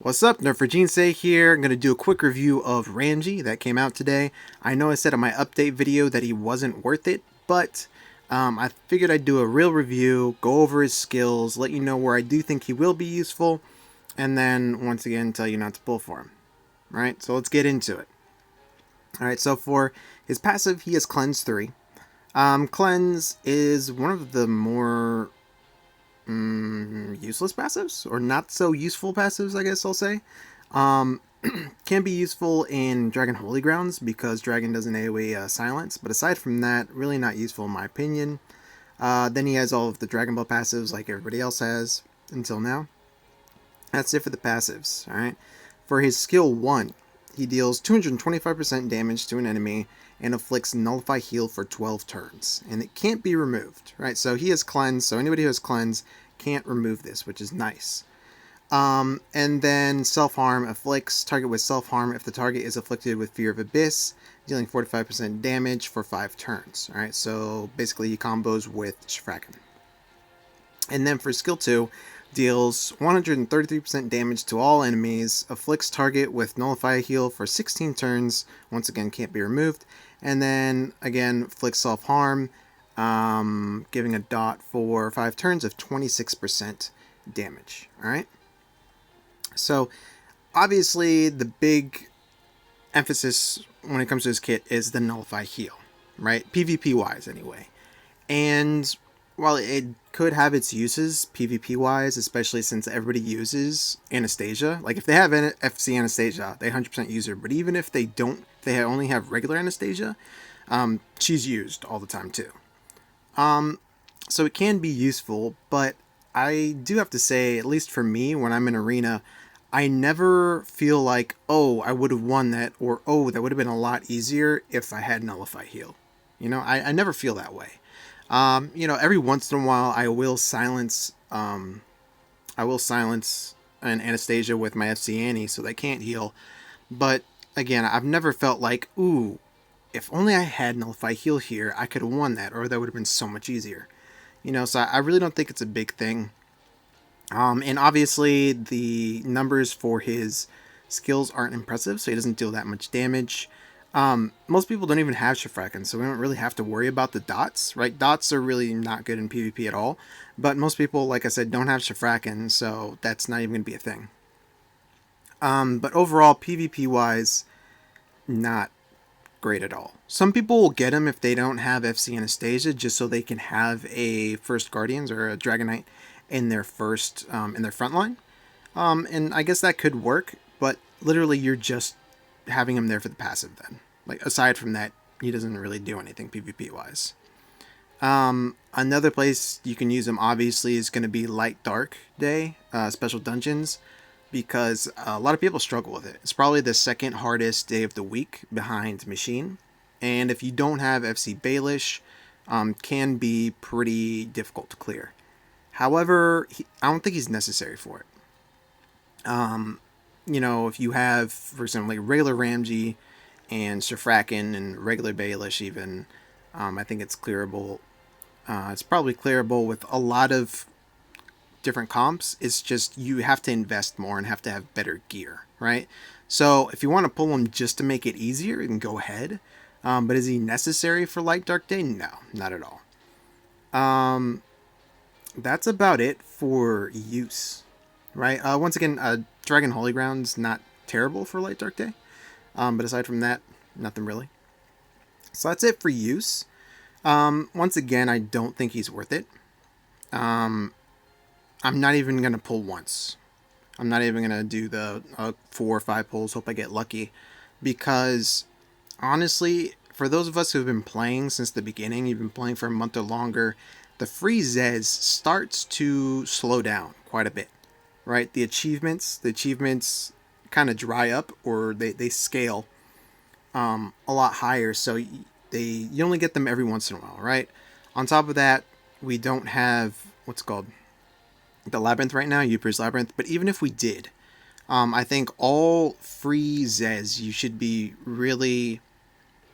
What's up, Nerf4Jinsei here. I'm going to do a quick review of Ramge that came out today. I know I said in my update video that he wasn't worth it, but I figured I'd do a real review, go over his skills, let you know where I do think he will be useful, and then once again tell you not to pull for him. Alright, so let's get into it. Alright, so for his passive, he has Cleanse 3. Cleanse is one of the more useless passives, or not so useful passives, I guess I'll say. Um, can be useful in Dragon Holy Grounds because Dragon doesn't AoE silence, but aside from that, really not useful in my opinion. Then he has all of the Dragon Ball passives like everybody else has until now. That's it for the passives, alright? For his skill 1, he deals 225% damage to an enemy and afflicts Nullify Heal for 12 turns. And it can't be removed, right? So he has Cleanse, so anybody who has Cleanse can't remove this, which is nice. And then Self-Harm afflicts target with Self-Harm if the target is afflicted with Fear of Abyss, dealing 45% damage for 5 turns. Alright, so basically he combos with Shifraken. And then for skill 2, deals 133% damage to all enemies, afflicts target with Nullify Heal for 16 turns, once again can't be removed, and then again afflicts self-harm, giving a dot for 5 turns of 26% damage. Alright? So, obviously the big emphasis when it comes to this kit is the Nullify Heal, right? PvP wise anyway. And while it could have its uses PvP wise, especially since everybody uses Anastasia, like if they have FC Anastasia, they 100% use her. But even if they don't, if they only have regular Anastasia, she's used all the time too. So it can be useful, but I do have to say, at least for me, when I'm in arena, I never feel like, oh, I would have won that, or oh, that would have been a lot easier if I had Nullify Heal. You know, I never feel that way. Every once in a while, I will silence an Anastasia with my FC Annie, so they can't heal. But again, I've never felt like, ooh, if only I had Nullify Heal here, I could have won that, or that would have been so much easier. So I really don't think it's a big thing. And obviously, the numbers for his skills aren't impressive, so he doesn't deal that much damage. Most people don't even have Shifraken, so we don't really have to worry about the dots, right? Dots are really not good in PvP at all, but most people, like I said, don't have Shifraken, so that's not even going to be a thing. But overall, PvP-wise, not great at all. Some people will get him if they don't have FC Anastasia, just so they can have a First Guardians or a Dragon Knight in their front line. And I guess that could work, but literally you're just having him there for the passive then. Like, aside from that, he doesn't really do anything PvP-wise. Another place you can use him, obviously, is going to be Light Dark Day, Special Dungeons, because a lot of people struggle with it. It's probably the second hardest day of the week behind Machine. And if you don't have FC Baelish, can be pretty difficult to clear. However, I don't think he's necessary for it. If you have, for example, like regular Ramge and Shifraken and regular Baelish even, I think it's clearable. It's probably clearable with a lot of different comps. It's just you have to invest more and have to have better gear, right? So if you want to pull him just to make it easier, you can go ahead. But is he necessary for Light Dark Day? No, not at all. That's about it for use, right? Once again, Dragon Holy Ground's not terrible for Light Dark Day, but aside from that, nothing really. So that's it for use. Once again, I don't think he's worth it. I'm not even going to pull once. I'm not even going to do the 4 or 5 pulls, hope I get lucky. Because, honestly, for those of us who have been playing since the beginning, you've been playing for a month or longer, the free Zez starts to slow down quite a bit. Right? The achievements kind of dry up, or they scale a lot higher, so you only get them every once in a while, right? On top of that, we don't have what's called the Labyrinth right now, Uper's Labyrinth, but even if we did, I think all free Zez, you should be really,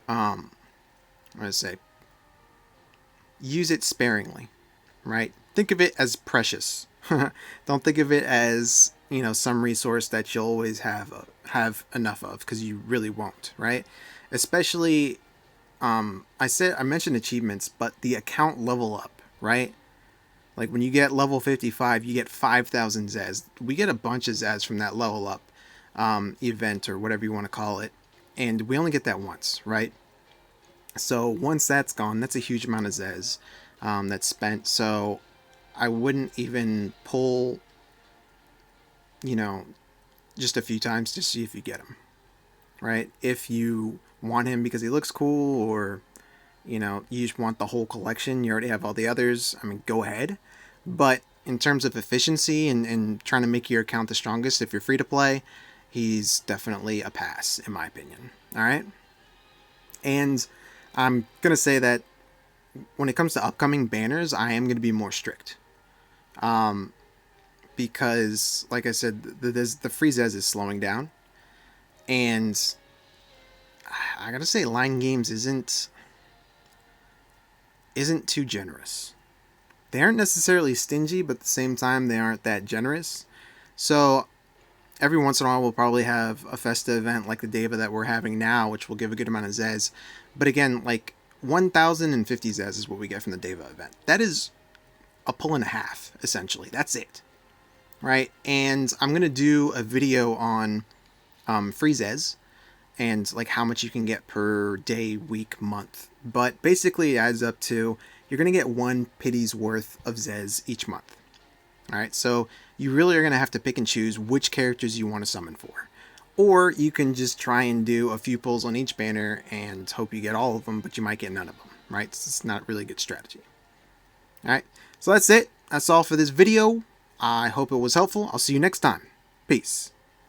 I'm going to say, use it sparingly, right? Think of it as precious. Don't think of it as, some resource that you'll always have enough of, because you really won't, right? Especially, I mentioned achievements, but the account level up, right? Like when you get level 55, you get 5,000 Zez. We get a bunch of Zez from that level up event, or whatever you want to call it, and we only get that once, right? So once that's gone, that's a huge amount of Zez that's spent. So I wouldn't even pull, you know, just a few times to see if you get him, right? If you want him because he looks cool, or you just want the whole collection, you already have all the others, I mean, go ahead. But in terms of efficiency and trying to make your account the strongest, if you're free to play, he's definitely a pass, in my opinion. All right? And I'm going to say that when it comes to upcoming banners, I am going to be more strict. Because, like I said, the free Zez is slowing down. And I got to say, Line Games isn't too generous. They aren't necessarily stingy, but at the same time, they aren't that generous. So every once in a while, we'll probably have a Festa event like the Deva that we're having now, which will give a good amount of Zez. But again, like 1,050 Zez is what we get from the Deva event. That is a pull and a half, essentially. That's it, right? And I'm going to do a video on free Zez and like how much you can get per day, week, month. But basically it adds up to, you're going to get 1 pity's worth of Zez each month. Alright, so you really are going to have to pick and choose which characters you want to summon for. Or you can just try and do a few pulls on each banner and hope you get all of them, but you might get none of them. Right? It's not really a good strategy. Alright, so that's it. That's all for this video. I hope it was helpful. I'll see you next time. Peace.